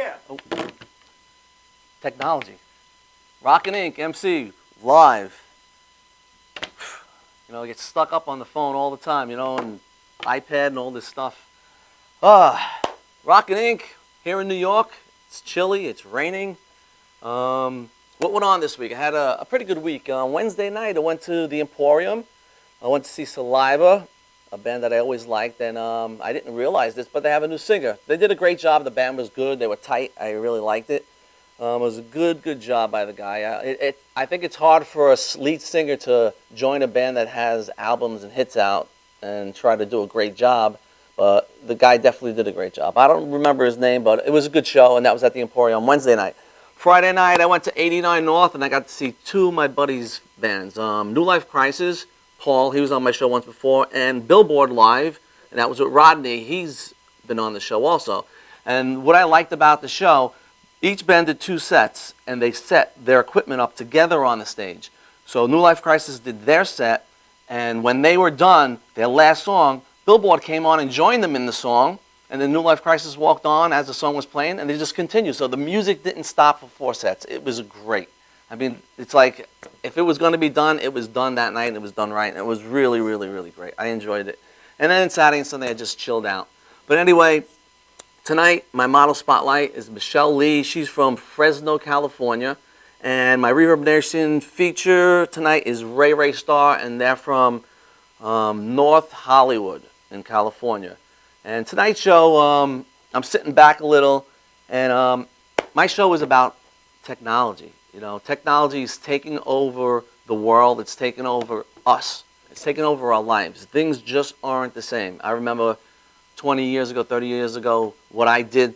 Yeah. Oh. Technology. Rockin' Inc. MC live. You know, I get stuck up on the phone all the time, you know, and iPad and all this stuff. Rockin' Inc. here in New York. It's chilly. It's raining. What went on this week? I had a pretty good week. On Wednesday night, I went to the Emporium. I went to see Saliva, a band that I always liked, and I didn't realize this, but they have a new singer. They did a great job. The band was good. They were tight. I really liked it. It was a good job by the guy. I think it's hard for a lead singer to join a band that has albums and hits out and try to do a great job, but the guy definitely did a great job. I don't remember his name, but it was a good show, and that was at the Emporium on Wednesday night. Friday night, I went to 89 North, and I got to see two of my buddies' bands, New Life Crisis. Paul, he was on my show once before, and Billboard Live, and that was with Rodney. He's been on the show also. And what I liked about the show, each band did two sets, and they set their equipment up together on the stage. So New Life Crisis did their set, and when they were done, their last song, Billboard came on and joined them in the song, and then New Life Crisis walked on as the song was playing, and they just continued. So the music didn't stop for four sets. It was great. I mean, it's like, if it was going to be done, it was done that night, and it was done right, and it was really great. I enjoyed it. And then Saturday and Sunday, I just chilled out. But anyway, tonight, my model spotlight is Michelle Lee. She's from Fresno, California. And my Reverb Nation feature tonight is Ray Starr, and they're from North Hollywood in California. And tonight's show, I'm sitting back a little, and my show is about technology. You know, technology is taking over the world. It's taking over us. It's taking over our lives. Things just aren't the same. I remember 20 years ago, 30 years ago, what I did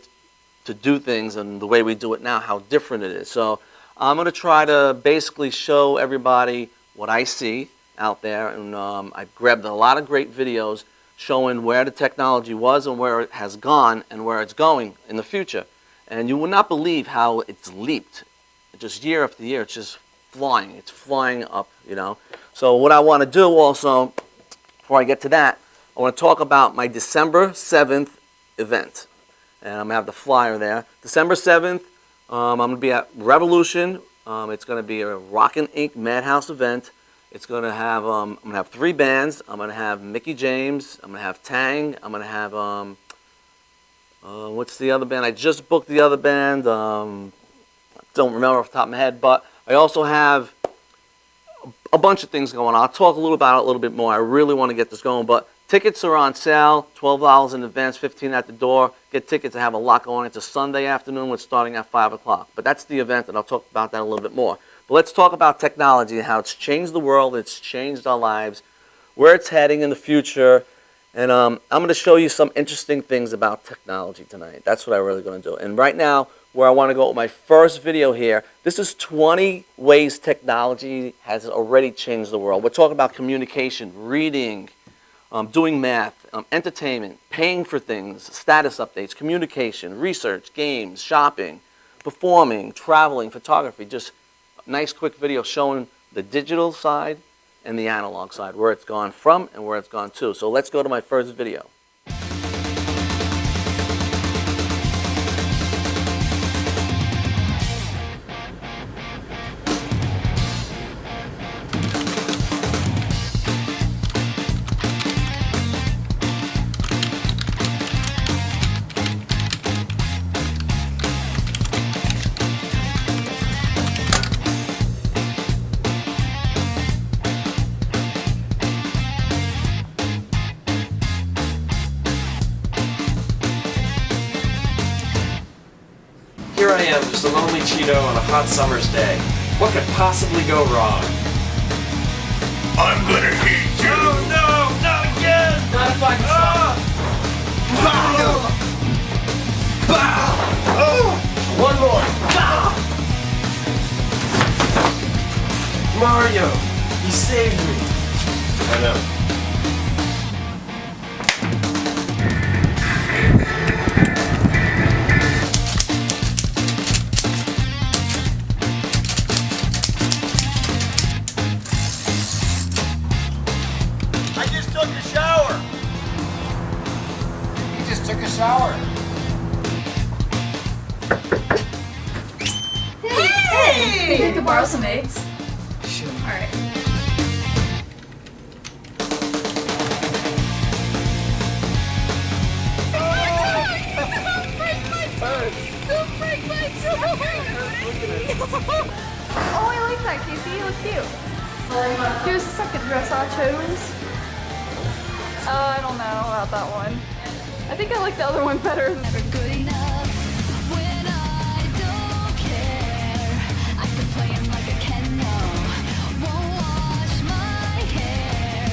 to do things and the way we do it now, how different it is. So I'm going to try to basically show everybody what I see out there. And I've grabbed a lot of great videos showing where the technology was and where it has gone and where it's going in the future. And you will not believe how it's leaped. Just year after year, it's just flying. It's flying up, you know. So what I want to do also, before I get to that, I want to talk about my December 7th event. And I'm going to have the flyer there. December 7th, I'm going to be at Revolution. It's going to be a Rockin' Inc. Madhouse event. It's going to have, I'm going to have three bands. I'm going to have Mickey James. I'm going to have Tang. I'm going to have, what's the other band? I just booked the other band. Don't remember off the top of my head, but I also have a bunch of things going on. I'll talk a little about it a little bit more. I really want to get this going, but tickets are on sale, $12 in advance, $15 at the door. Get tickets. I have a lot going. It's a Sunday afternoon. It's starting at 5 o'clock, but that's the event, and I'll talk about that a little bit more. But let's talk about technology and how it's changed the world. It's changed our lives, where it's heading in the future, and I'm going to show you some interesting things about technology tonight. That's what I'm really going to do. And right now, where I want to go with my first video here. This is 20 ways technology has already changed the world. We're talking about communication, reading, doing math, entertainment, paying for things, status updates, communication, research, games, shopping, performing, traveling, photography. Just a nice quick video showing the digital side and the analog side, where it's gone from and where it's gone to. So let's go to my first video. Here I am, just a lonely Cheeto on a hot summer's day. What could possibly go wrong? I'm gonna eat you! No, not again! Not if I can stop. One more! Mario, you saved me. I know. Took a shower. Hey! You could borrow some eggs? Sure. Alright. Oh, I like that, Casey. You look cute. Here's the second dress I chose. I don't know about that one. I think I like the other one better. Never good enough when I don't care. I could play him like a Keno. Won't wash my hair.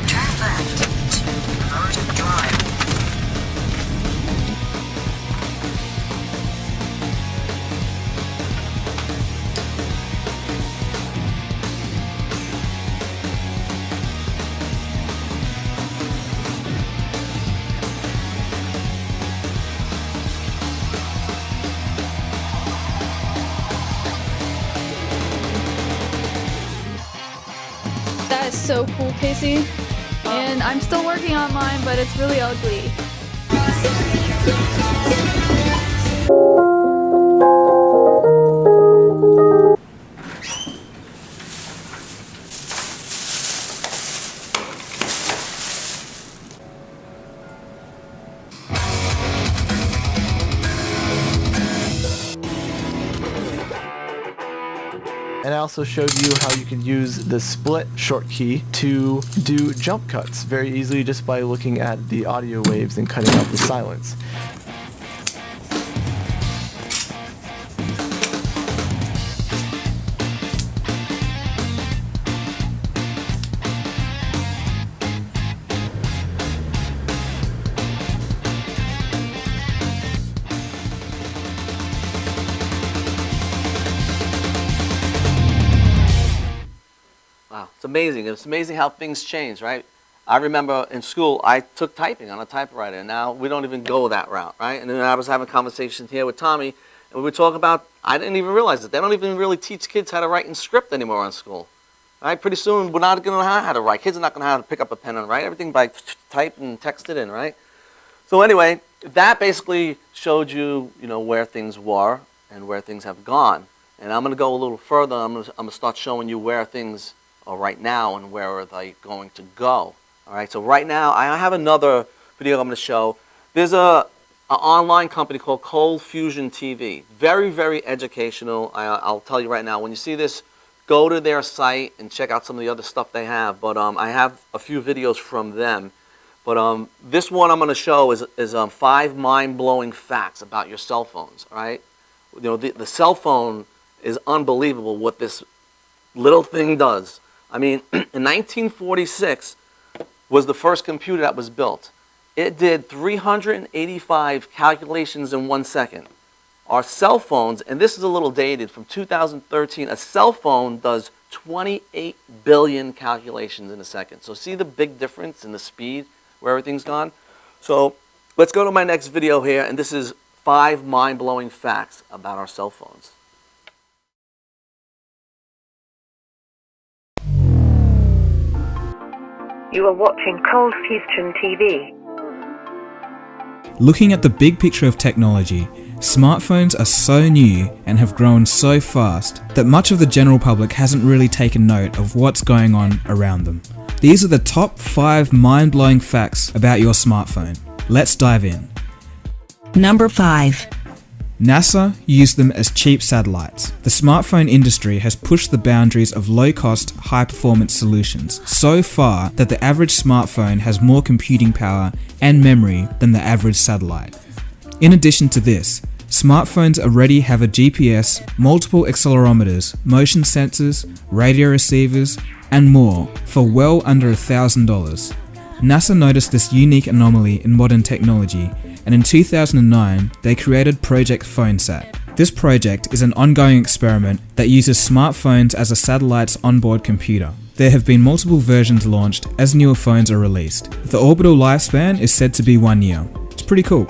Turn left to Merton Drive. That is so cool, Casey. And I'm still working on mine, but it's really ugly. And I also showed you how you can use the split short key to do jump cuts very easily just by looking at the audio waves and cutting out the silence. Wow, it's amazing. It's amazing how things change, right? I remember in school, I took typing on a typewriter, and now we don't even go that route, right? And then I was having conversations here with Tommy, and we were talking about, I didn't even realize that they don't even really teach kids how to write in script anymore in school. Right? Pretty soon, we're not going to know how to write. Kids are not going to know how to pick up a pen and write. Everything by type and text it in, right? So anyway, that basically showed you, where things were and where things have gone. And I'm going to go a little further. I'm going to start showing you where things are right now and where are they going to go. All right, so right now, I have another video I'm going to show. There's an online company called Cold Fusion TV. Very, very educational. I'll tell you right now, when you see this, go to their site and check out some of the other stuff they have. But I have a few videos from them. But this one I'm going to show is 5 mind-blowing facts about your cell phones. All right, the cell phone is unbelievable what this little thing does. I mean, in 1946 was the first computer that was built. It did 385 calculations in 1 second. Our cell phones, and this is a little dated, from 2013, a cell phone does 28 billion calculations in a second. So see the big difference in the speed where everything's gone? So let's go to my next video here, and this is 5 mind-blowing facts about our cell phones. You are watching Cold Fusion TV. Looking at the big picture of technology, smartphones are so new and have grown so fast that much of the general public hasn't really taken note of what's going on around them. These are the top 5 mind-blowing facts about your smartphone. Let's dive in. Number 5. NASA used them as cheap satellites. The smartphone industry has pushed the boundaries of low-cost, high-performance solutions so far that the average smartphone has more computing power and memory than the average satellite. In addition to this, smartphones already have a GPS, multiple accelerometers, motion sensors, radio receivers, and more for well under $1,000. NASA noticed this unique anomaly in modern technology, and in 2009 they created Project PhoneSat. This project is an ongoing experiment that uses smartphones as a satellite's onboard computer. There have been multiple versions launched as newer phones are released. The orbital lifespan is said to be 1 year. It's pretty cool.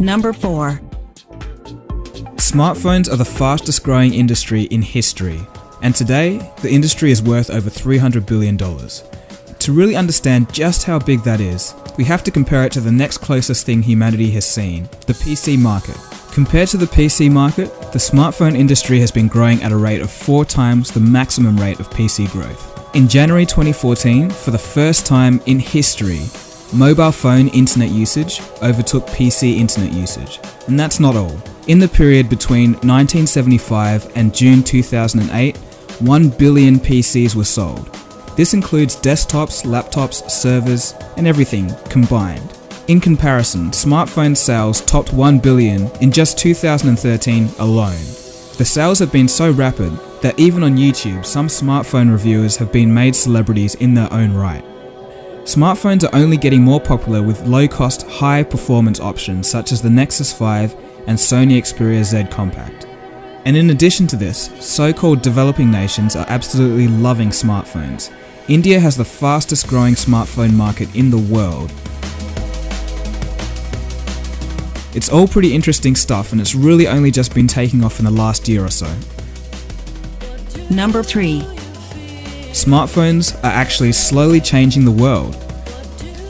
Number 4. Smartphones are the fastest growing industry in history. and today the industry is worth over $300 billion. To really understand just how big that is, we have to compare it to the next closest thing humanity has seen, the PC market. Compared to the PC market, the smartphone industry has been growing at a rate of 4 times the maximum rate of PC growth. In January 2014, for the first time in history, mobile phone internet usage overtook PC internet usage. And that's not all. In the period between 1975 and June 2008, 1 billion PCs were sold. This includes desktops, laptops, servers, and everything combined. In comparison, smartphone sales topped 1 billion in just 2013 alone. The sales have been so rapid that even on YouTube, some smartphone reviewers have been made celebrities in their own right. Smartphones are only getting more popular with low-cost, high-performance options such as the Nexus 5 and Sony Xperia Z Compact. And in addition to this, so-called developing nations are absolutely loving smartphones. India has the fastest growing smartphone market in the world. It's all pretty interesting stuff, and it's really only just been taking off in the last year or so. Number 3. Smartphones are actually slowly changing the world.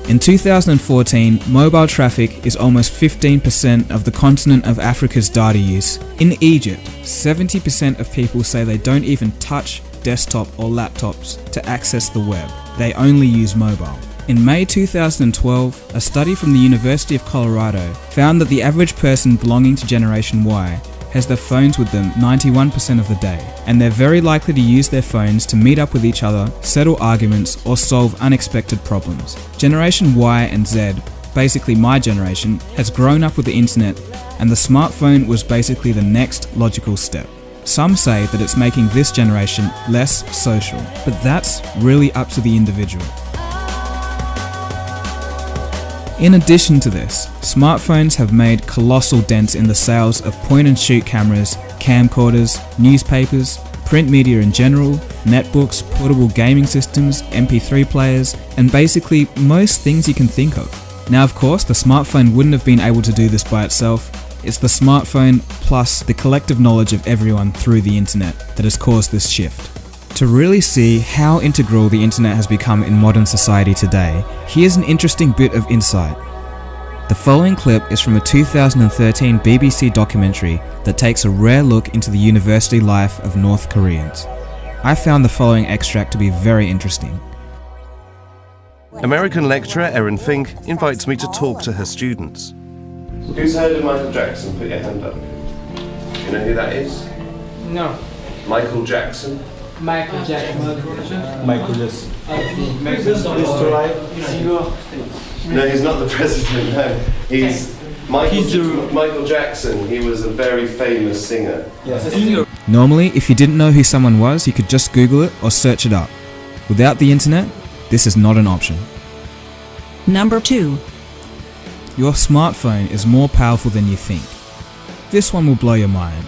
In 2014, mobile traffic is almost 15% of the continent of Africa's data use. In Egypt, 70% of people say they don't even touch desktop or laptops to access the web. They only use mobile. In May 2012, a study from the University of Colorado found that the average person belonging to Generation Y has their phones with them 91% of the day, and they're very likely to use their phones to meet up with each other, settle arguments, or solve unexpected problems. Generation Y and Z, basically my generation, has grown up with the internet, and the smartphone was basically the next logical step. Some say that it's making this generation less social, but that's really up to the individual. In addition to this, smartphones have made colossal dents in the sales of point-and-shoot cameras, camcorders, newspapers, print media in general, netbooks, portable gaming systems, MP3 players, and basically most things you can think of. Now of course, the smartphone wouldn't have been able to do this by itself. It's the smartphone plus the collective knowledge of everyone through the internet that has caused this shift. To really see how integral the internet has become in modern society today, here's an interesting bit of insight. The following clip is from a 2013 BBC documentary that takes a rare look into the university life of North Koreans. I found the following extract to be very interesting. American lecturer Erin Fink invites me to talk to her students. Who's heard of Michael Jackson? Put your hand up. Do you know who that is? No. Michael Jackson? Michael Jackson. Michael Jackson. No, he's not the president, no. He's Michael Jackson. He was a very famous singer. Normally, if you didn't know who someone was, you could just Google it or search it up. Without the internet, this is not an option. Number 2. Your smartphone is more powerful than you think. This one will blow your mind.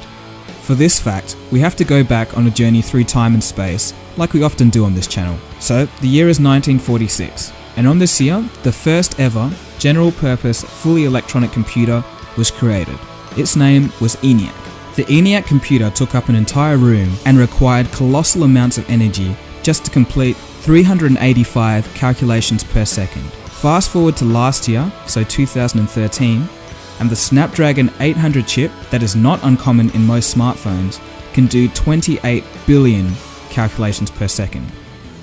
For this fact, we have to go back on a journey through time and space, like we often do on this channel. So, the year is 1946, and on this year, the first ever general-purpose, fully electronic computer was created. Its name was ENIAC. The ENIAC computer took up an entire room and required colossal amounts of energy just to complete 385 calculations per second. Fast forward to last year, so 2013, and the Snapdragon 800 chip, that is not uncommon in most smartphones, can do 28 billion calculations per second.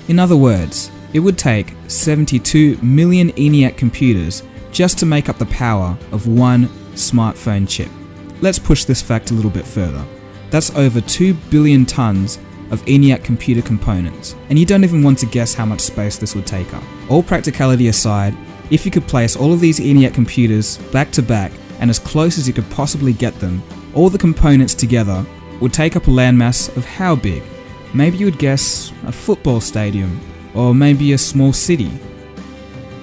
In other words, it would take 72 million ENIAC computers just to make up the power of one smartphone chip. Let's push this fact a little bit further. That's over 2 billion tons of ENIAC computer components, and you don't even want to guess how much space this would take up. All practicality aside, if you could place all of these ENIAC computers back to back and as close as you could possibly get them, all the components together would take up a landmass of how big? Maybe you would guess a football stadium, or maybe a small city.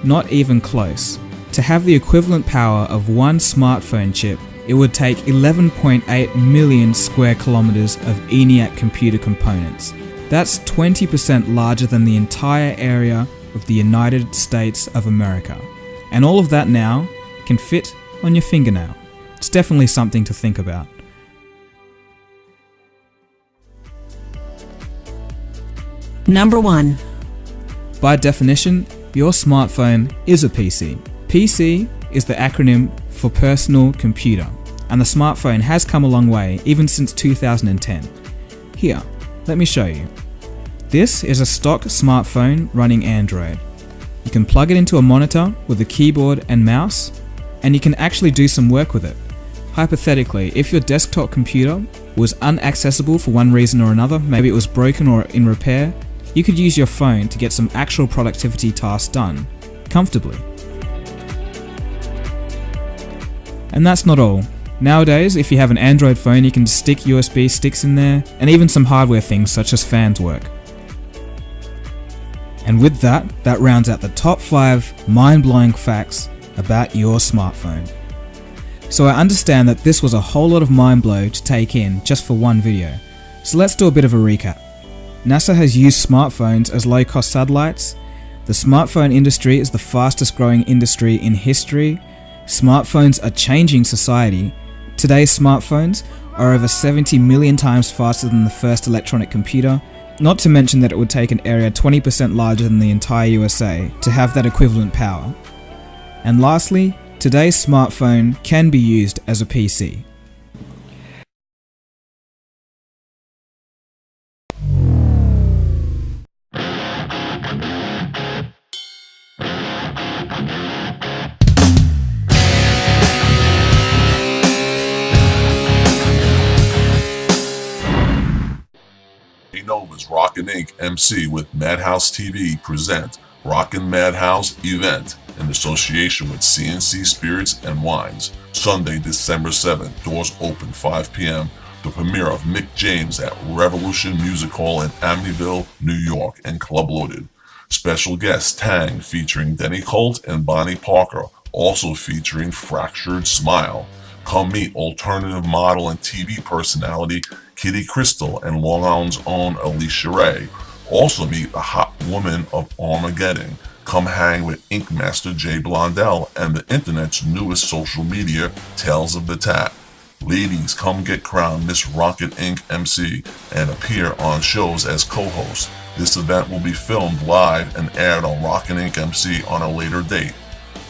Not even close. To have the equivalent power of one smartphone chip, it would take 11.8 million square kilometers of ENIAC computer components. That's 20% larger than the entire area of the United States of America. And all of that now can fit on your fingernail. It's definitely something to think about. Number 1. By definition, your smartphone is a PC. PC is the acronym for personal computer, and the smartphone has come a long way even since 2010. Here, let me show you. This is a stock smartphone running Android. You can plug it into a monitor with a keyboard and mouse, and you can actually do some work with it. Hypothetically, if your desktop computer was unaccessible for one reason or another, maybe it was broken or in repair, you could use your phone to get some actual productivity tasks done, comfortably. And that's not all. Nowadays, if you have an Android phone, you can stick USB sticks in there, and even some hardware things such as fans work. And with that rounds out the top 5 mind-blowing facts about your smartphone. So I understand that this was a whole lot of mind blow to take in just for one video. So let's do a bit of a recap. NASA has used smartphones as low-cost satellites. The smartphone industry is the fastest growing industry in history. Smartphones are changing society. Today's smartphones are over 70 million times faster than the first electronic computer, not to mention that it would take an area 20% larger than the entire USA to have that equivalent power. And lastly, today's smartphone can be used as a PC. Nova's Rockin' Inc. MC with Madhouse TV present Rockin' Madhouse event in association with CNC Spirits and Wines. Sunday, December 7th, doors open 5 p.m. The premiere of Mick James at Revolution Music Hall in Amityville, New York, and Club Loaded. Special guest Tang featuring Denny Colt and Bonnie Parker, also featuring Fractured Smile. Come meet alternative model and TV personality Kitty Crystal and Long Island's own Alicia Ray. Also meet the hot woman of Armageddon. Come hang with Ink Master Jay Blondell and the internet's newest social media, Tales of the Tap. Ladies, come get crowned Miss Rocket Inc. MC and appear on shows as co-host. This event will be filmed live and aired on Rockin' Inc. MC on a later date.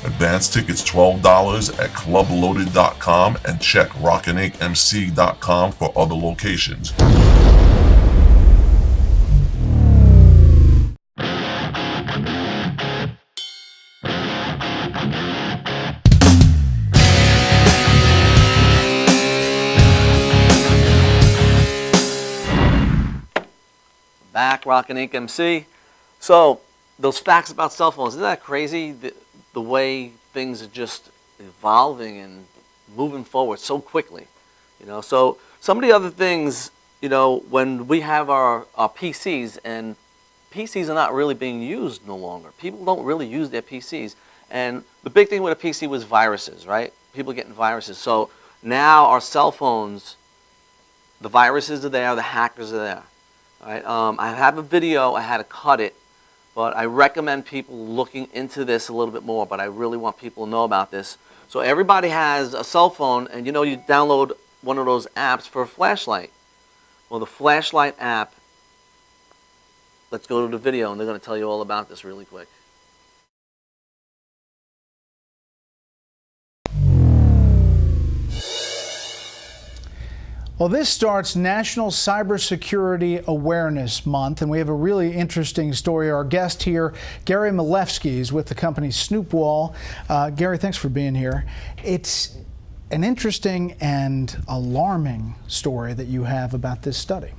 Advance tickets $12 at clubloaded.com and check rockinincmc.com for other locations. Back, Rockin' Inc. MC. So, those facts about cell phones, isn't that crazy? The way things are just evolving and moving forward so quickly, you know. So some of the other things, you know, when we have our PCs, and PCs are not really being used no longer. People don't really use their PCs, and the big thing with a PC was viruses, right? People getting viruses. So now our cell phones, the viruses are there, the hackers are there. All right. I have a video. I had to cut it. But I recommend people looking into this a little bit more, but I really want people to know about this. So everybody has a cell phone, and you know, you download one of those apps for a flashlight. Well, the flashlight app, let's go to the video, and they're going to tell you all about this really quick. Well, this starts National Cybersecurity Awareness Month, and we have a really interesting story. Our guest here, Gary Milewski, is with the company Snoopwall. Gary, thanks for being here. It's an interesting and alarming story that you have about this study.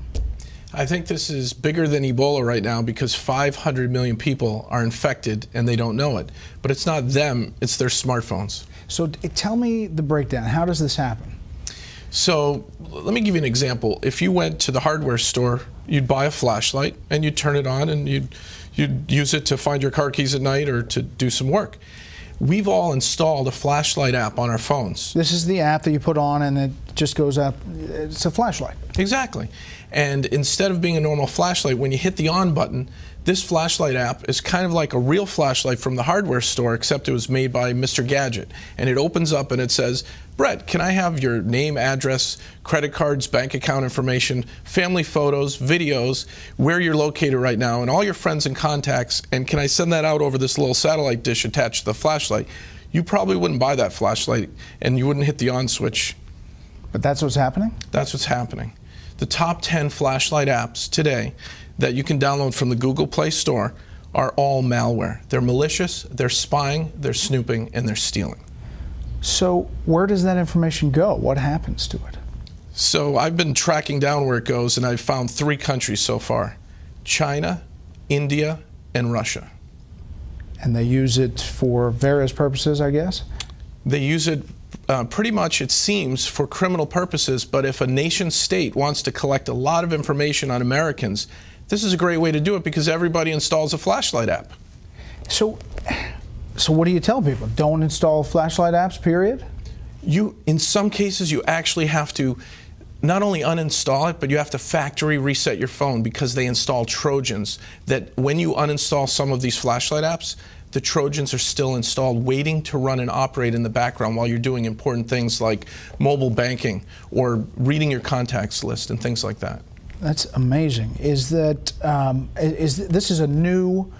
I think this is bigger than Ebola right now because 500 million people are infected and they don't know it. But it's not them, it's their smartphones. So tell me the breakdown. How does this happen? So let me give you an example. If you went to the hardware store, you'd buy a flashlight and you'd turn it on and you'd use it to find your car keys at night or to do some work. We've all installed a flashlight app on our phones. This is the app that you put on and it just goes up. It's a flashlight. Exactly. And instead of being a normal flashlight, when you hit the on button, This flashlight app is kind of like a real flashlight from the hardware store, except it was made by Mr. Gadget. And it opens up and it says, Brett, can I have your name, address, credit cards, bank account information, family photos, videos, where you're located right now, and all your friends and contacts, and can I send that out over this little satellite dish attached to the flashlight? You probably wouldn't buy that flashlight, and you wouldn't hit the on switch. But that's what's happening? That's what's happening. The top 10 flashlight apps today that you can download from the Google Play Store are all malware. They're malicious, they're spying, they're snooping, and they're stealing. So where does that information go? What happens to it? So I've been tracking down where it goes, and I've found 3 countries so far: China, India, and Russia. And they use it for various purposes, I guess? They use it pretty much, it seems, for criminal purposes, but if a nation state wants to collect a lot of information on Americans, this is a great way to do it because everybody installs a flashlight app. So what do you tell people? Don't install flashlight apps, period? In some cases, you actually have to not only uninstall it, but you have to factory reset your phone because they install Trojans that when you uninstall some of these flashlight apps, the Trojans are still installed waiting to run and operate in the background while you're doing important things like mobile banking or reading your contacts list and things like that. That's amazing. Is that this is a new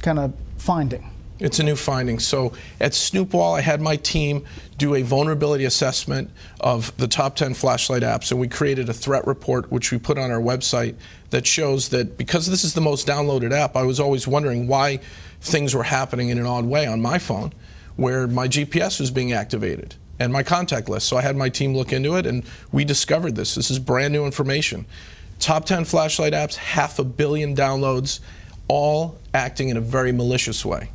kind of finding? It's a new finding. So at Snoopwall, I had my team do a vulnerability assessment of the top 10 flashlight apps, and we created a threat report, which we put on our website, that shows that because this is the most downloaded app, I was always wondering why things were happening in an odd way on my phone, where my GPS was being activated and my contact list. So I had my team look into it, and we discovered this. This is brand new information. Top 10 flashlight apps, 500 million downloads, all acting in a very malicious way.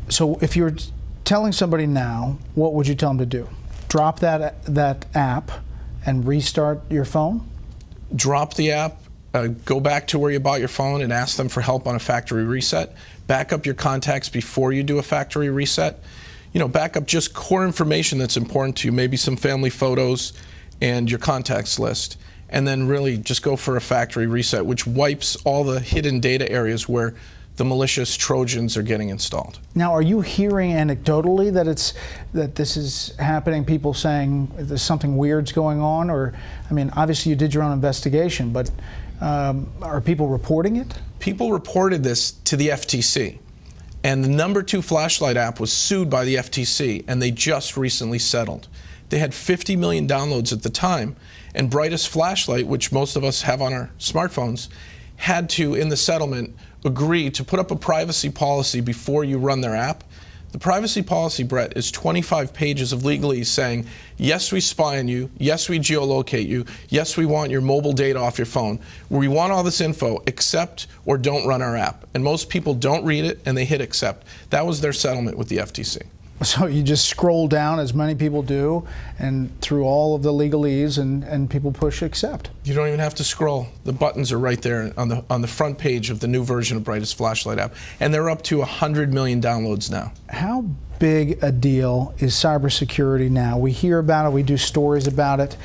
So if you're telling somebody now, what would you tell them to do? Drop that app and restart your phone? Drop the app, go back to where you bought your phone and ask them for help on a factory reset. Back up your contacts before you do a factory reset. Back up just core information that's important to you, maybe some family photos and your contacts list. And then really just go for a factory reset, which wipes all the hidden data areas where the malicious Trojans are getting installed. Now, are you hearing anecdotally that this is happening? People saying there's something weird's going on, or obviously you did your own investigation, but are people reporting it? People reported this to the FTC, and the number 2 flashlight app was sued by the FTC, and they just recently settled. They had 50 million downloads at the time, and Brightest Flashlight, which most of us have on our smartphones, had to, in the settlement, agree to put up a privacy policy before you run their app. The privacy policy, Brett, is 25 pages of legalese saying, yes, we spy on you, yes, we geolocate you, yes, we want your mobile data off your phone. We want all this info, accept or don't run our app. And most people don't read it and they hit accept. That was their settlement with the FTC. So you just scroll down, as many people do, and through all of the legalese, and people push accept. You don't even have to scroll. The buttons are right there on the front page of the new version of Brightest Flashlight app, and they're up to 100 million downloads now. How big a deal is cybersecurity now? We hear about it, we do stories about it,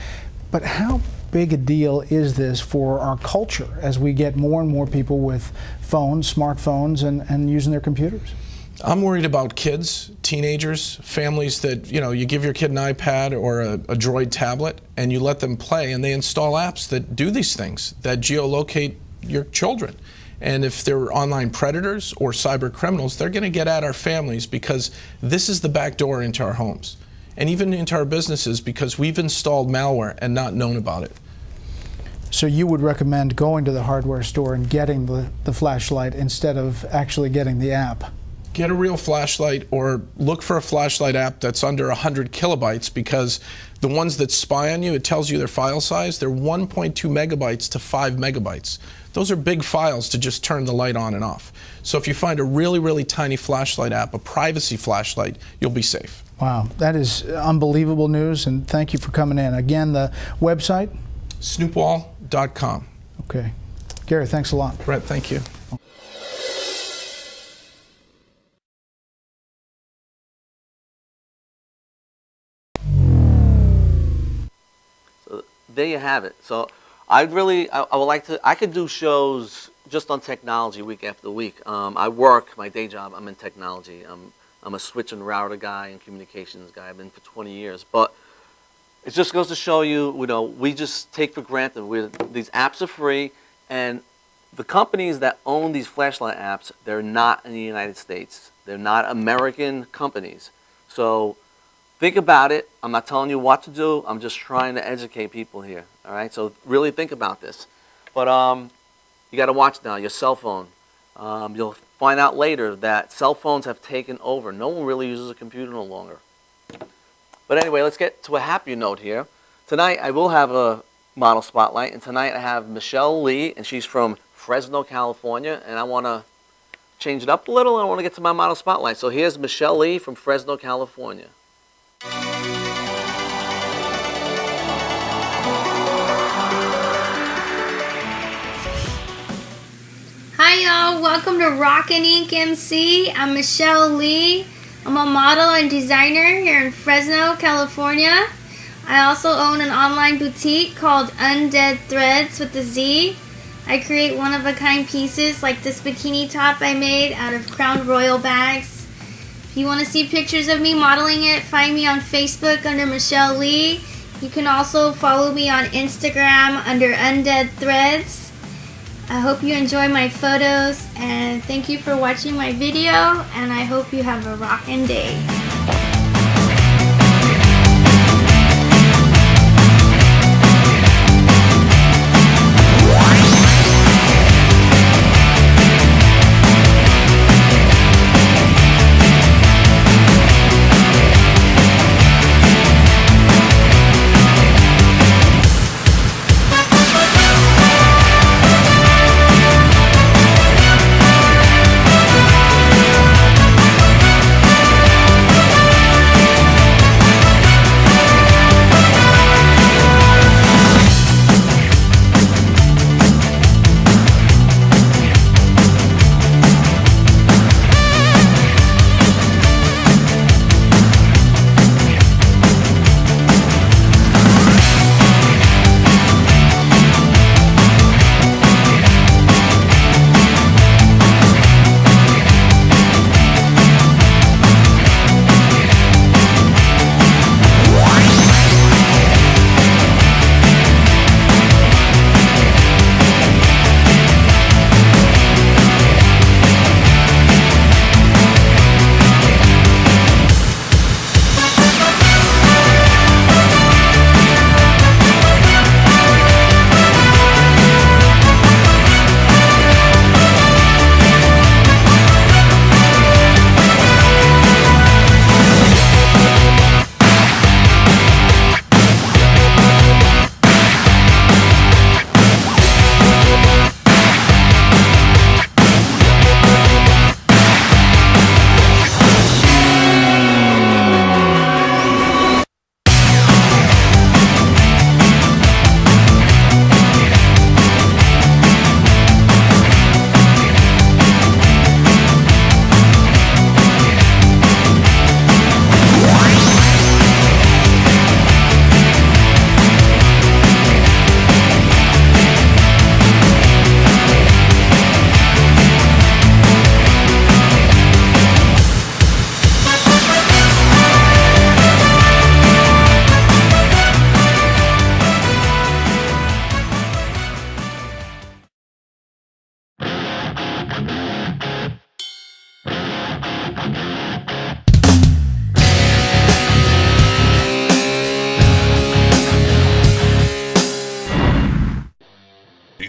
but how big a deal is this for our culture as we get more and more people with phones, smartphones, and using their computers? I'm worried about kids, teenagers, families that, you give your kid an iPad or a Droid tablet and you let them play, and they install apps that do these things, that geolocate your children. And if they're online predators or cyber criminals, they're going to get at our families because this is the back door into our homes and even into our businesses because we've installed malware and not known about it. So you would recommend going to the hardware store and getting the flashlight instead of actually getting the app? Get a real flashlight, or look for a flashlight app that's under 100 kilobytes, because the ones that spy on you, it tells you their file size, they're 1.2 megabytes to 5 megabytes. Those are big files to just turn the light on and off. So if you find a really, really tiny flashlight app, a privacy flashlight, you'll be safe. Wow, that is unbelievable news, and thank you for coming in. Again, the website? Snoopwall.com. Okay. Gary, thanks a lot. Brett, thank you. There you have it. So I would like to, I could do shows just on technology week after week. I work, my day job, I'm in technology. I'm a switch and router guy and communications guy. I've been for 20 years. But it just goes to show you, we just take for granted. These apps are free, and the companies that own these flashlight apps, they're not in the United States. They're not American companies. So think about it. I'm not telling you what to do. I'm just trying to educate people here. All right? So really think about this. But you got to watch now, your cell phone. You'll find out later that cell phones have taken over. No one really uses a computer no longer. But anyway, let's get to a happier note here. Tonight I will have a model spotlight, and tonight I have Michelle Lee, and she's from Fresno, California, and I want to change it up a little, and I want to get to my model spotlight. So here's Michelle Lee from Fresno, California. Hi y'all, welcome to Rockin' Ink MC. I'm Michelle Lee. I'm a model and designer here in Fresno, California. I also own an online boutique called Undead Threads with a Z. I create one-of-a-kind pieces like this bikini top I made out of Crown Royal bags. If you want to see pictures of me modeling it, find me on Facebook under Michelle Lee. You can also follow me on Instagram under Undead Threads. I hope you enjoy my photos, and thank you for watching my video, and I hope you have a rockin' day.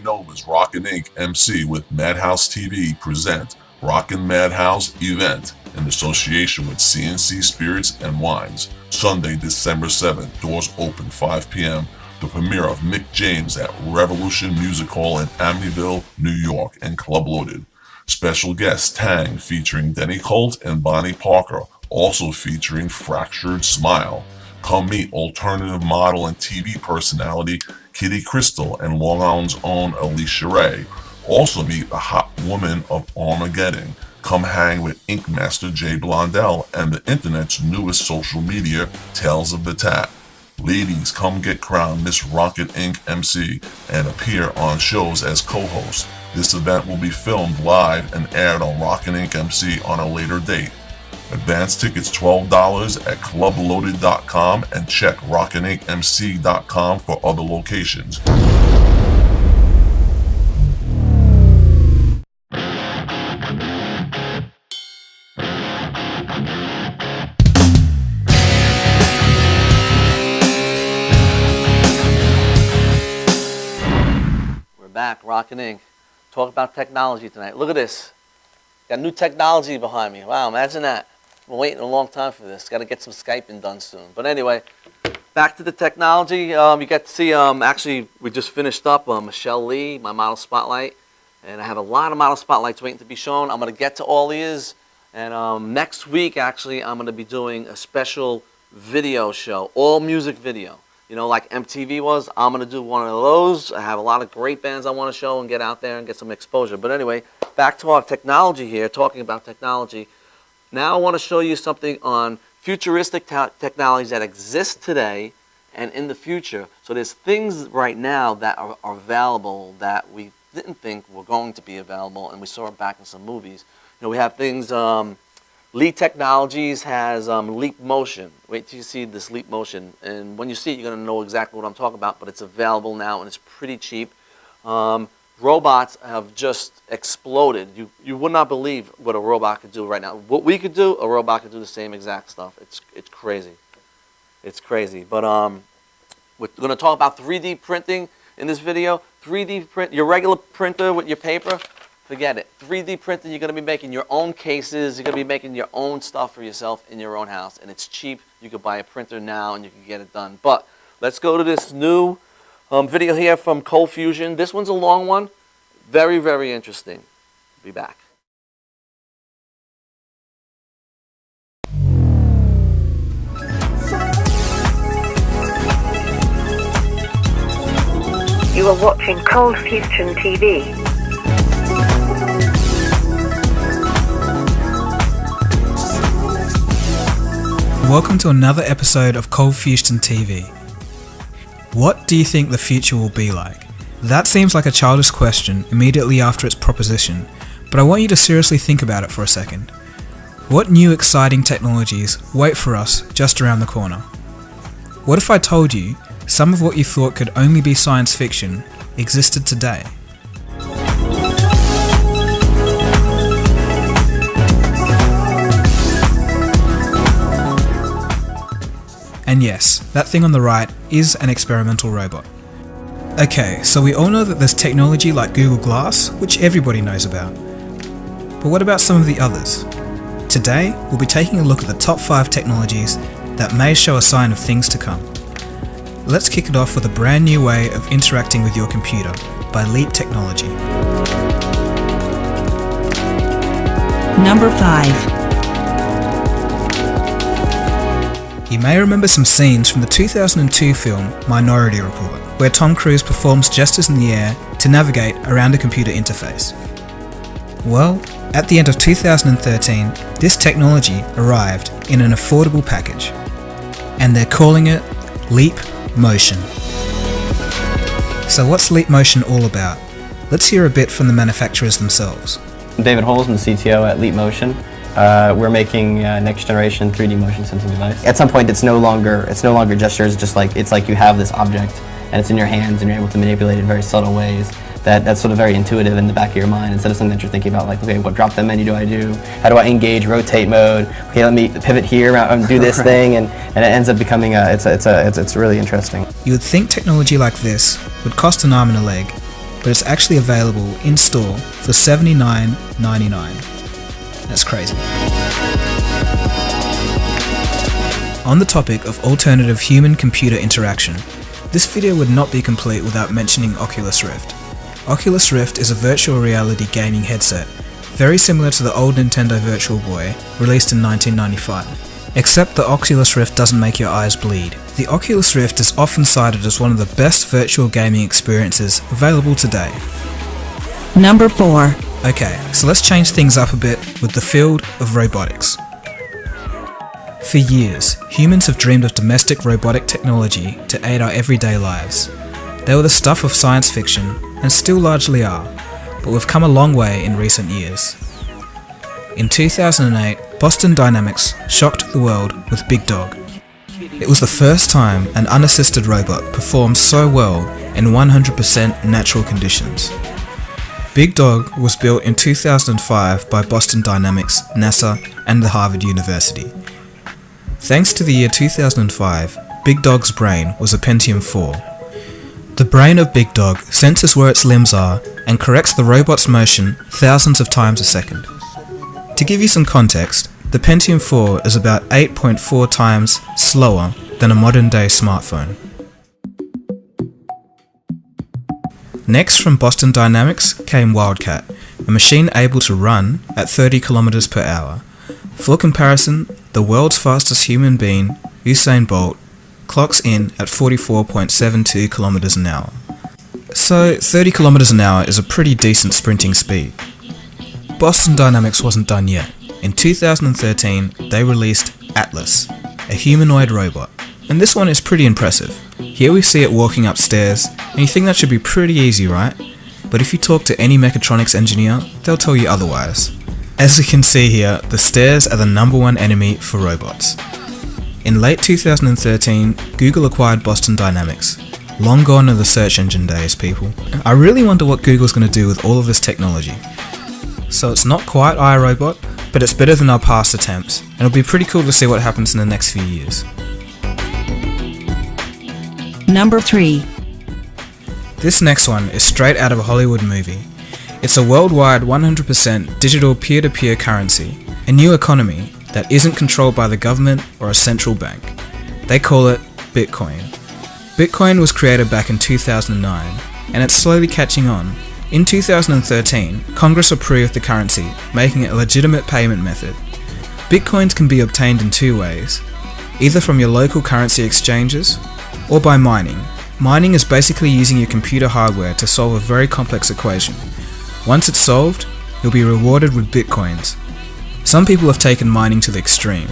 Nova's Rockin' Ink MC with Madhouse TV present Rockin' Madhouse event in association with CNC Spirits and Wines. Sunday, December 7th, doors open 5 p.m. The premiere of Mick James at Revolution Music Hall in Amityville, New York, and Club Loaded. Special guest Tang featuring Denny Colt and Bonnie Parker, also featuring Fractured Smile. Come meet alternative model and TV personality Kitty Crystal and Long Island's own Alicia Ray. Also meet the hot woman of Armageddon. Come hang with Ink Master Jay Blondell and the internet's newest social media, Tales of the Tap. Ladies, come get crowned Miss Rocket Ink MC and appear on shows as co-host. This event will be filmed live and aired on Rockin' Inc. MC on a later date. Advance tickets $12 at clubloaded.com and check rockinincmc.com for other locations. Back, Rockin' Inc. Talk about technology tonight. Look at this. Got new technology behind me. Wow, imagine that. I've been waiting a long time for this. Got to get some Skyping done soon. But anyway, back to the technology. You get to see, actually, we just finished up Michelle Lee, my model spotlight. And I have a lot of model spotlights waiting to be shown. I'm going to get to all these. And next week, actually, I'm going to be doing a special video show, all music video. You know, like MTV was, I'm going to do one of those. I have a lot of great bands I want to show and get out there and get some exposure. But anyway, back to our technology here, talking about technology. Now I want to show you something on futuristic technologies that exist today and in the future. So there's things right now that are available that we didn't think were going to be available, and we saw it back in some movies. You know, we have things... Leap Technologies has Leap Motion. Wait till you see this Leap Motion. And when you see it, you're going to know exactly what I'm talking about, but it's available now and it's pretty cheap. Robots have just exploded. You would not believe what a robot could do right now. What we could do, a robot could do the same exact stuff. It's crazy. It's crazy. But we're going to talk about 3D printing in this video. 3D print, your regular printer with your paper, forget it. 3D printing, you're going to be making your own cases. You're going to be making your own stuff for yourself in your own house. And it's cheap. You could buy a printer now and you can get it done. But let's go to this new video here from Cold Fusion. This one's a long one. Very, very interesting. Be back. You are watching Cold Fusion TV. Welcome to another episode of Cold Fusion TV. What do you think the future will be like? That seems like a childish question immediately after its proposition, but I want you to seriously think about it for a second. What new exciting technologies wait for us just around the corner? What if I told you some of what you thought could only be science fiction existed today? And yes, that thing on the right is an experimental robot. Okay, so we all know that there's technology like Google Glass, which everybody knows about. But what about some of the others? Today, we'll be taking a look at the top 5 technologies that may show a sign of things to come. Let's kick it off with a brand new way of interacting with your computer by Leap Technology. Number 5. You may remember some scenes from the 2002 film Minority Report, where Tom Cruise performs gestures in the air to navigate around a computer interface. Well, at the end of 2013, this technology arrived in an affordable package, and they're calling it Leap Motion. So what's Leap Motion all about? Let's hear a bit from the manufacturers themselves. I'm David Holes, I'm the CTO at Leap Motion. We're making next generation 3D motion sensing device. At some point it's no longer gestures, just like it's like you have this object and it's in your hands and you're able to manipulate it in very subtle ways. That's sort of very intuitive in the back of your mind instead of something that you're thinking about like, okay, what drop down menu do I do? How do I engage rotate mode? Okay, let me pivot here and do this thing, and it ends up becoming it's really interesting. You would think technology like this would cost an arm and a leg, but it's actually available in store for $79.99. That's crazy. On the topic of alternative human-computer interaction, this video would not be complete without mentioning Oculus Rift. Oculus Rift is a virtual reality gaming headset, very similar to the old Nintendo Virtual Boy, released in 1995. Except the Oculus Rift doesn't make your eyes bleed. The Oculus Rift is often cited as one of the best virtual gaming experiences available today. Number 4. Okay, so let's change things up a bit with the field of robotics. For years, humans have dreamed of domestic robotic technology to aid our everyday lives. They were the stuff of science fiction, and still largely are. but we've come a long way in recent years. In 2008, Boston Dynamics shocked the world with Big Dog. It was the first time an unassisted robot performed so well in 100% natural conditions. Big Dog was built in 2005 by Boston Dynamics, NASA, and the Harvard University. Thanks to the year 2005, Big Dog's brain was a Pentium 4. The brain of Big Dog senses where its limbs are and corrects the robot's motion thousands of times a second. To give you some context, the Pentium 4 is about 8.4 times slower than a modern-day smartphone. Next from Boston Dynamics came Wildcat, a machine able to run at 30 km per hour. For comparison, the world's fastest human being, Usain Bolt, clocks in at 44.72 km an hour. So 30 km an hour is a pretty decent sprinting speed. Boston Dynamics wasn't done yet. In 2013, they released Atlas, a humanoid robot, and this one is pretty impressive. Here we see it walking upstairs, and you think that should be pretty easy, right? But if you talk to any mechatronics engineer, they'll tell you otherwise. As you can see here, the stairs are the #1 enemy for robots. In late 2013, Google acquired Boston Dynamics. Long gone are the search engine days, people. I really wonder what Google's going to do with all of this technology. So it's not quite iRobot, but it's better than our past attempts, and it'll be pretty cool to see what happens in the next few years. Number 3. This next one is straight out of a Hollywood movie. It's a worldwide 100% digital peer-to-peer currency, a new economy that isn't controlled by the government or a central bank. They call it Bitcoin. Bitcoin was created back in 2009, and it's slowly catching on. In 2013, Congress approved the currency, making it a legitimate payment method. Bitcoins can be obtained in two ways, either from your local currency exchanges or by mining. Mining is basically using your computer hardware to solve a very complex equation. Once it's solved, you'll be rewarded with Bitcoins. Some people have taken mining to the extreme.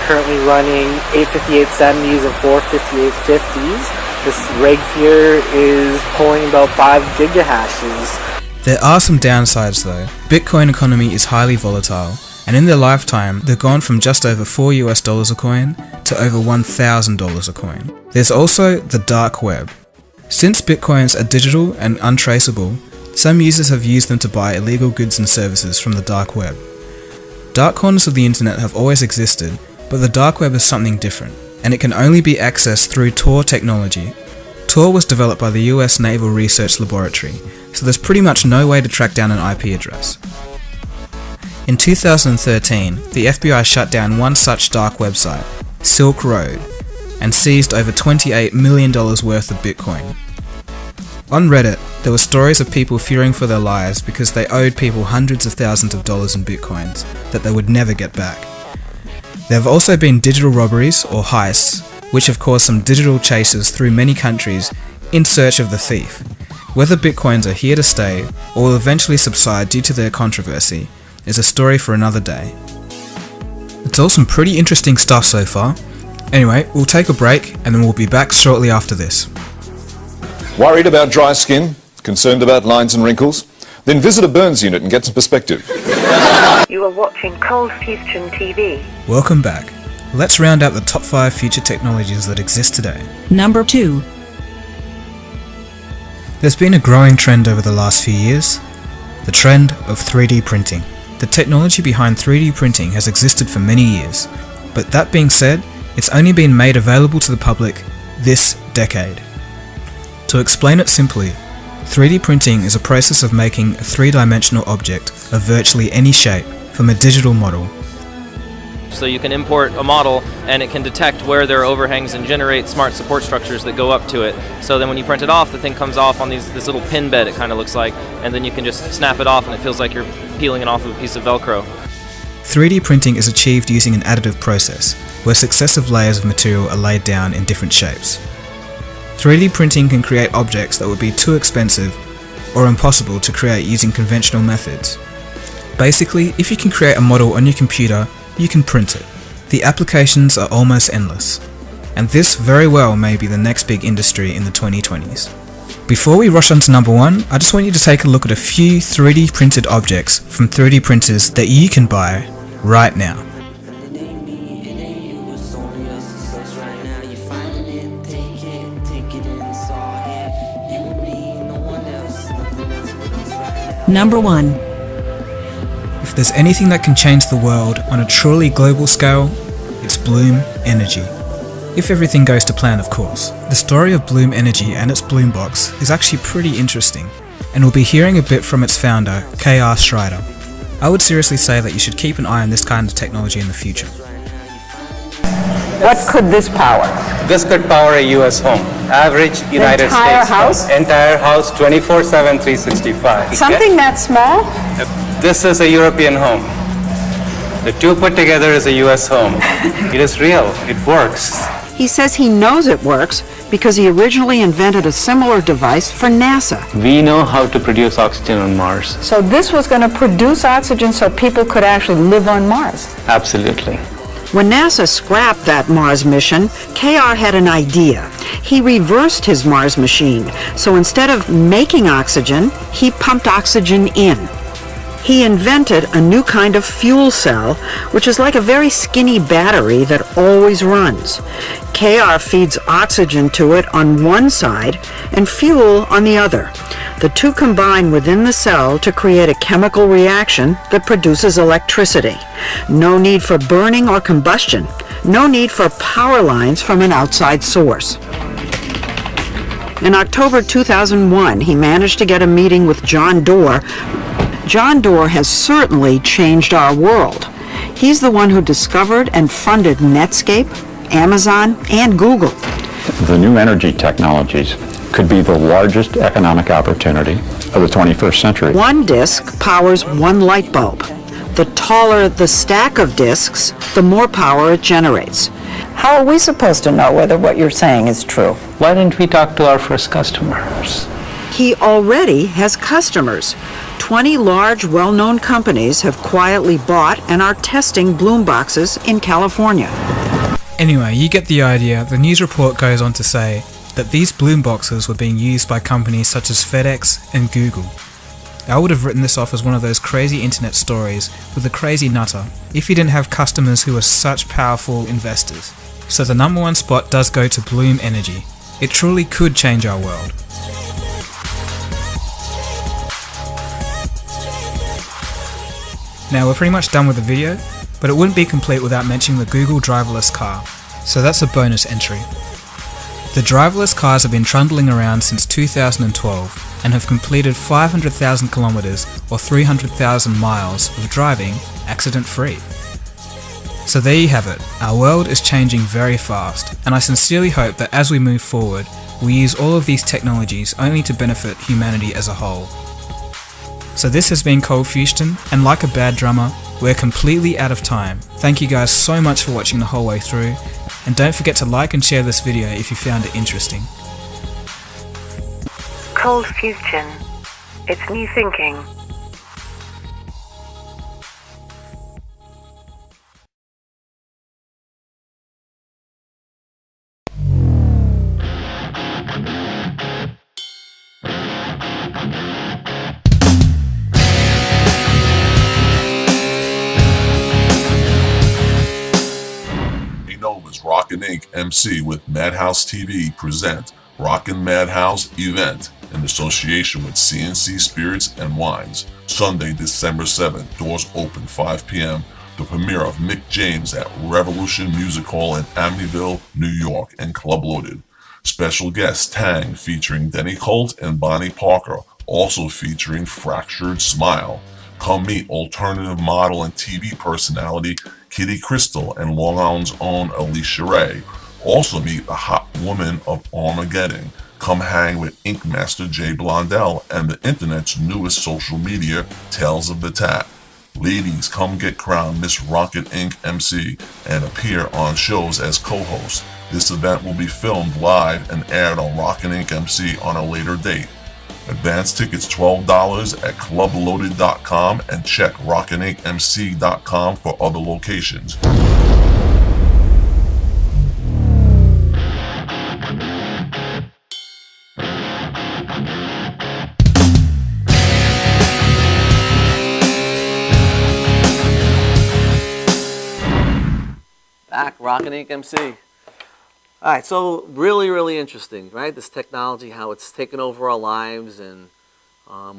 Currently running 85870s and 45850s. This rig here is pulling about 5 gigahashes. There are some downsides though. Bitcoin economy is highly volatile, and in their lifetime, they've gone from just over $4 a coin to over $1,000 a coin. There's also the dark web. Since Bitcoins are digital and untraceable, some users have used them to buy illegal goods and services from the dark web. Dark corners of the internet have always existed, but the dark web is something different, and it can only be accessed through Tor technology. Tor was developed by the US Naval Research Laboratory, so there's pretty much no way to track down an IP address. In 2013, the FBI shut down one such dark website, Silk Road, and seized over $28 million worth of Bitcoin. On Reddit, there were stories of people fearing for their lives because they owed people hundreds of thousands of dollars in Bitcoins that they would never get back. There have also been digital robberies, or heists, which have caused some digital chases through many countries in search of the thief. Whether Bitcoins are here to stay, or will eventually subside due to their controversy, is a story for another day. It's all some pretty interesting stuff so far. Anyway, we'll take a break, and then we'll be back shortly after this. Worried about dry skin? Concerned about lines and wrinkles? Then visit a burns unit and get some perspective. You are watching Cold Fusion TV. Welcome back. Let's round out the top 5 future technologies that exist today. Number 2. There's been a growing trend over the last few years, the trend of 3D printing. The technology behind 3D printing has existed for many years, but that being said, it's only been made available to the public this decade. To explain it simply, 3D printing is a process of making a three-dimensional object of virtually any shape from a digital model. So you can import a model and it can detect where there are overhangs and generate smart support structures that go up to it. So then when you print it off, the thing comes off on this little pin bed, it kind of looks like, and then you can just snap it off and it feels like you're peeling it off of a piece of Velcro. 3D printing is achieved using an additive process, where successive layers of material are laid down in different shapes. 3D printing can create objects that would be too expensive or impossible to create using conventional methods. Basically, if you can create a model on your computer, you can print it. The applications are almost endless, and this very well may be the next big industry in the 2020s. Before we rush on to number 1, I just want you to take a look at a few 3D printed objects from 3D printers that you can buy right now. Number 1. If there's anything that can change the world on a truly global scale, it's Bloom Energy. If everything goes to plan, of course. The story of Bloom Energy and its Bloom Box is actually pretty interesting, and we'll be hearing a bit from its founder, K.R. Schreider. I would seriously say that you should keep an eye on this kind of technology in the future. What could this power? This could power a U.S. home. Average United entire States house? home. Entire house, 24/7, 365. Something that small? This is a European home. The two put together is a U.S. home. It is real. It works. He says he knows it works because he originally invented a similar device for NASA. We know how to produce oxygen on Mars. So this was going to produce oxygen so people could actually live on Mars. Absolutely. When NASA scrapped that Mars mission, KR had an idea. He reversed his Mars machine, so instead of making oxygen, he pumped oxygen in. He invented a new kind of fuel cell, which is like a very skinny battery that always runs. KR feeds oxygen to it on one side and fuel on the other. The two combine within the cell to create a chemical reaction that produces electricity. No need for burning or combustion. No need for power lines from an outside source. In October 2001, he managed to get a meeting with John Doerr. John Doerr has certainly changed our world. He's the one who discovered and funded Netscape, Amazon, and Google. The new energy technologies could be the largest economic opportunity of the 21st century. One disk powers one light bulb. The taller the stack of disks, the more power it generates. How are we supposed to know whether what you're saying is true? Why didn't we talk to our first customers? He already has customers. 20 large, well-known companies have quietly bought and are testing Bloom boxes in California. Anyway, you get the idea. The news report goes on to say that these Bloom boxes were being used by companies such as FedEx and Google. I would have written this off as one of those crazy internet stories with a crazy nutter if you didn't have customers who were such powerful investors. So the number 1 spot does go to Bloom Energy. It truly could change our world. Now we're pretty much done with the video, but it wouldn't be complete without mentioning the Google driverless car, so that's a bonus entry. The driverless cars have been trundling around since 2012 and have completed 500,000 kilometers or 300,000 miles of driving accident-free. So there you have it, our world is changing very fast, and I sincerely hope that as we move forward, we use all of these technologies only to benefit humanity as a whole. So this has been Cole Fushton, and like a bad drummer, we're completely out of time. Thank you guys so much for watching the whole way through, and don't forget to like and share this video if you found it interesting. Cold Fusion. It's new thinking. Nova's Rockin' Inc. MC with Madhouse TV present Rockin' Madhouse event in association with CNC Spirits and Wines. Sunday, December 7th, doors open 5 p.m. The premiere of Mick James at Revolution Music Hall in Amityville, New York, and Club Loaded. Special guest Tang featuring Denny Colt and Bonnie Parker, also featuring Fractured Smile. Come meet alternative model and TV personality Kitty Crystal and Long Island's own Alicia Ray. Also meet the hot woman of Armageddon. Come hang with Ink Master Jay Blondell and the internet's newest social media, Tales of the Tap. Ladies, come get crowned Miss Rocket Inc. MC and appear on shows as co-host. This event will be filmed live and aired on Rockin' Inc. MC on a later date. Advance tickets $12 at clubloaded.com and check rockinincmc.com for other locations. back. Rockin' Inc. MC. All right, so really interesting, right? This technology, how it's taken over our lives, and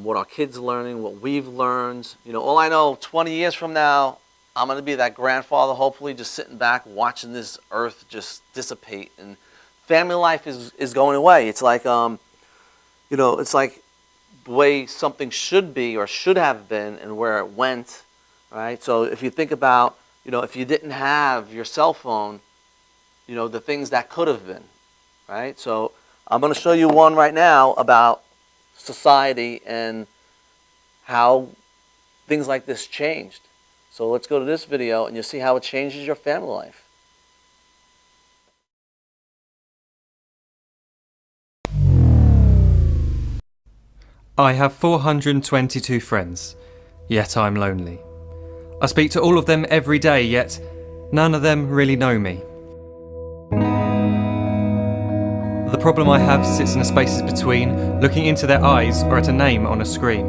what our kids are learning, what we've learned. You know, all I know, 20 years from now, I'm going to be that grandfather, hopefully, just sitting back, watching this earth just dissipate. And family life is going away. It's like, you know, it's like the way something should be or should have been and where it went, right? So if you think about, you know, if you didn't have your cell phone, you know, the things that could have been, right? So I'm going to show you one right now about society and how things like this changed. So let's go to this video and you'll see how it changes your family life. I have 422 friends, yet I'm lonely. I speak to all of them every day, yet none of them really know me. The problem I have sits in the spaces between looking into their eyes or at a name on a screen.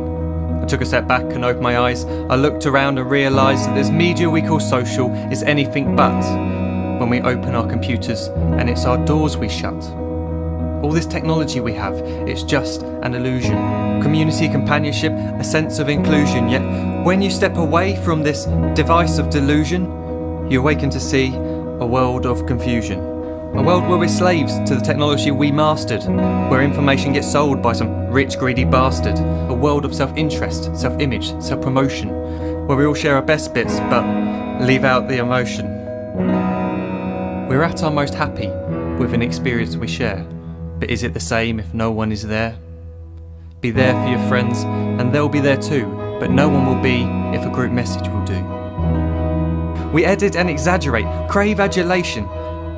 I took a step back and opened my eyes. I looked around and realised that this media we call social is anything but when we open our computers and it's our doors we shut. All this technology we have, it's just an illusion. Community, companionship, a sense of inclusion. Yet when you step away from this device of delusion, you awaken to see a world of confusion. A world where we're slaves to the technology we mastered, where information gets sold by some rich, greedy bastard. A world of self-interest, self-image, self-promotion, where we all share our best bits but leave out the emotion. We're at our most happy with an experience we share. But is it the same if no one is there? Be there for your friends, and they'll be there too, but no one will be if a group message will do. We edit and exaggerate, crave adulation.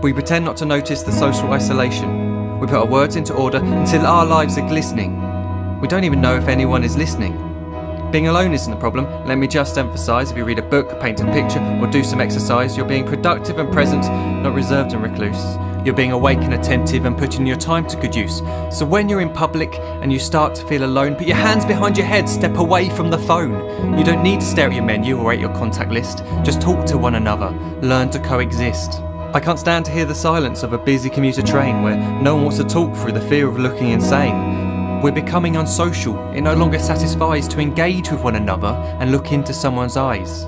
We pretend not to notice the social isolation. We put our words into order until our lives are glistening. We don't even know if anyone is listening. Being alone isn't a problem. Let me just emphasise, if you read a book, paint a picture, or do some exercise, you're being productive and present, not reserved and recluse. You're being awake and attentive and putting your time to good use. So when you're in public and you start to feel alone, put your hands behind your head, step away from the phone. You don't need to stare at your menu or at your contact list. Just talk to one another. Learn to coexist. I can't stand to hear the silence of a busy commuter train where no one wants to talk through the fear of looking insane. We're becoming unsocial. It no longer satisfies to engage with one another and look into someone's eyes.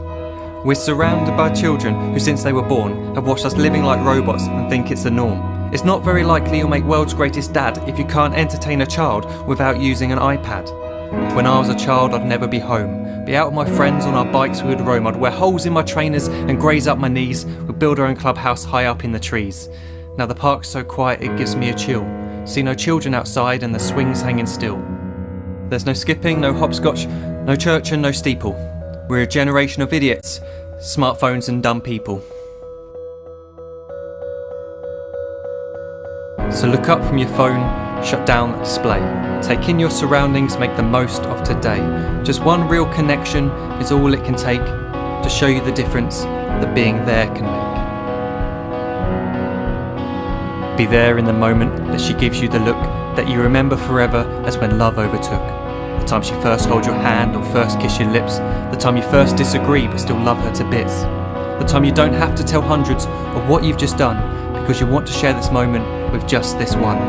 We're surrounded by children who, since they were born, have watched us living like robots and think it's the norm. It's not very likely you'll make world's greatest dad if you can't entertain a child without using an iPad. When I was a child, I'd never be home. Be out with my friends on our bikes, we would roam. I'd wear holes in my trainers and graze up my knees. We'd build our own clubhouse high up in the trees. Now the park's so quiet it gives me a chill. See no children outside and the swings hanging still. There's no skipping, no hopscotch, no church and no steeple. We're a generation of idiots, smartphones and dumb people. So look up from your phone, shut down the display. Take in your surroundings, make the most of today. Just one real connection is all it can take to show you the difference that being there can make. Be there in the moment that she gives you the look that you remember forever as when love overtook. The time she first holds your hand or first kiss your lips. The time you first disagree but still love her to bits. The time you don't have to tell hundreds of what you've just done because you want to share this moment with just this one.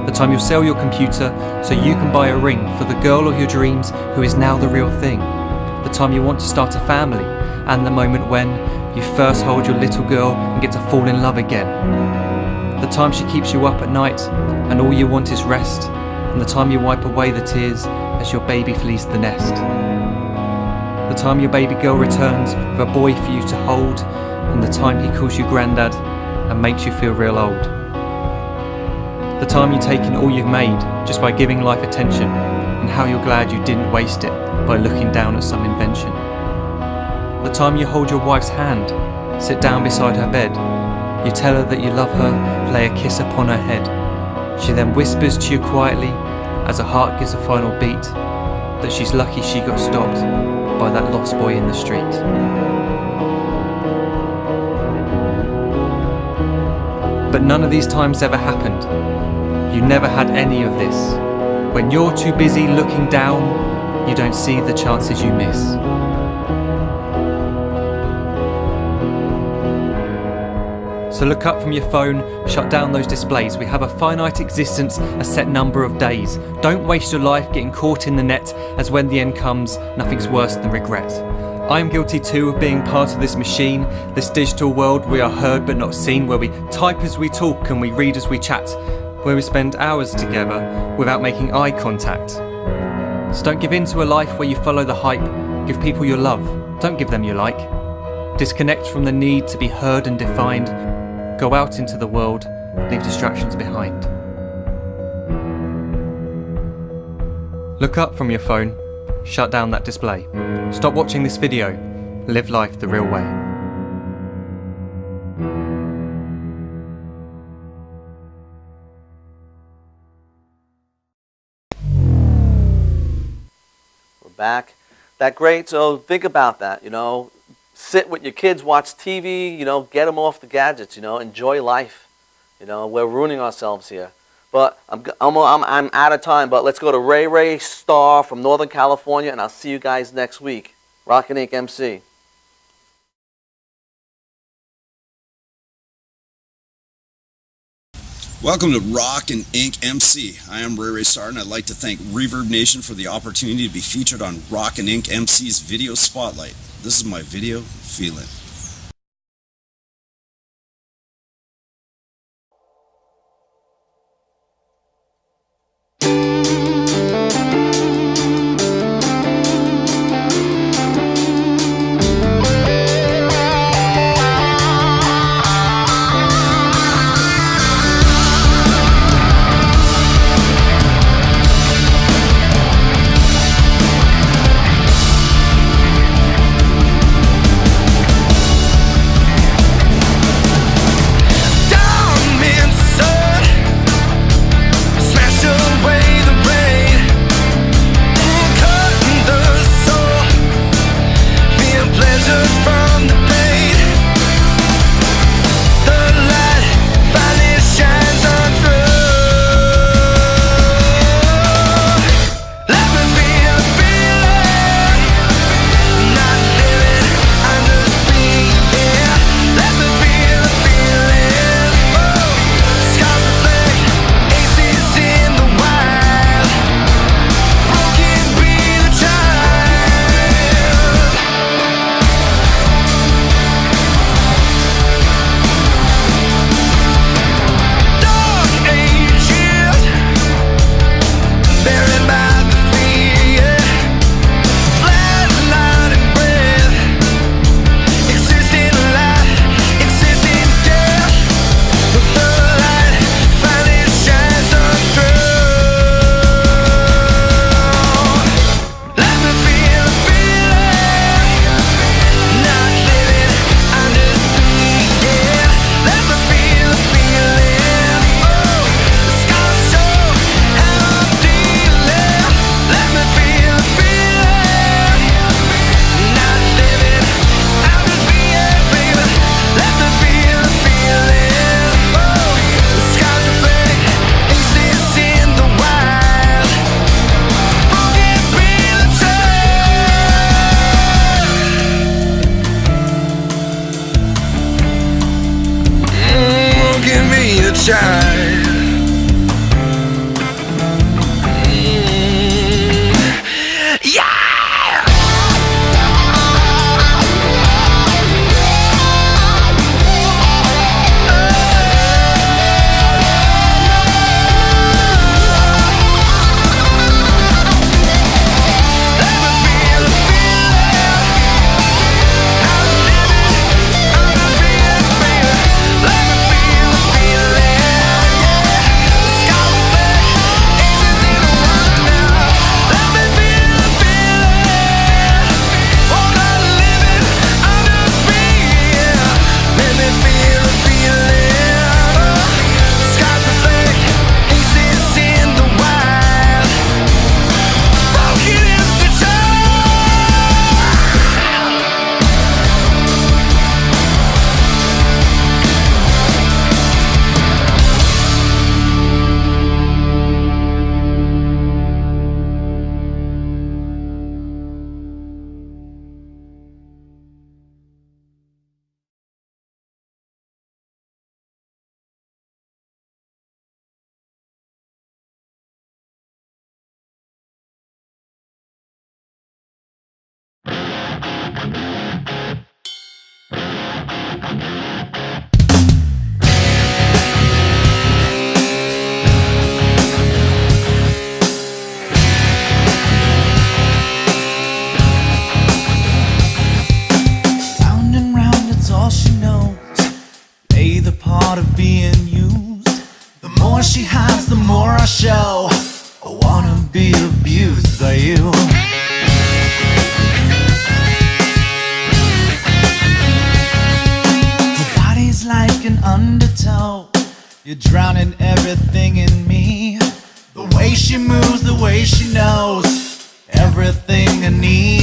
The time you'll sell your computer so you can buy a ring for the girl of your dreams who is now the real thing. The time you want to start a family, and the moment when you first hold your little girl and get to fall in love again. The time she keeps you up at night and all you want is rest, and the time you wipe away the tears as your baby flees the nest. The time your baby girl returns with a boy for you to hold, and the time he calls you granddad and makes you feel real old. The time you take in all you've made just by giving life attention, and how you're glad you didn't waste it by looking down at some invention. The time you hold your wife's hand, sit down beside her bed, you tell her that you love her, lay a kiss upon her head. She then whispers to you quietly, as her heart gives a final beat, that she's lucky she got stopped by that lost boy in the street. But none of these times ever happened. You never had any of this. When you're too busy looking down, you don't see the chances you miss. So look up from your phone, shut down those displays. We have a finite existence, a set number of days. Don't waste your life getting caught in the net, as when the end comes, nothing's worse than regret. I am guilty too of being part of this machine, this digital world we are heard but not seen, where we type as we talk and we read as we chat, where we spend hours together without making eye contact. So don't give in to a life where you follow the hype. Give people your love, don't give them your like. Disconnect from the need to be heard and defined. Go out into the world, leave distractions behind. Look up from your phone, shut down that display. Stop watching this video, live life the real way. We're back. That great, so think about that, sit with your kids, watch TV, get them off the gadgets, enjoy life. We're ruining ourselves here. But I'm out of time, but let's go to Ray Starr from Northern California, and I'll see you guys next week. Rockin' Inc. MC. Welcome to Rockin' Inc. MC. I am Ray Starr, and I'd like to thank Reverb Nation for the opportunity to be featured on Rockin' Inc. MC's Video Spotlight. This is my video, Feel It. Round and round, it's all she knows. Play the part of being used. The more she hides, the more I show. I wanna be abused by you. Her body's like an undertow. You're drowning everything in me. The way she moves, the way she knows. Everything I need.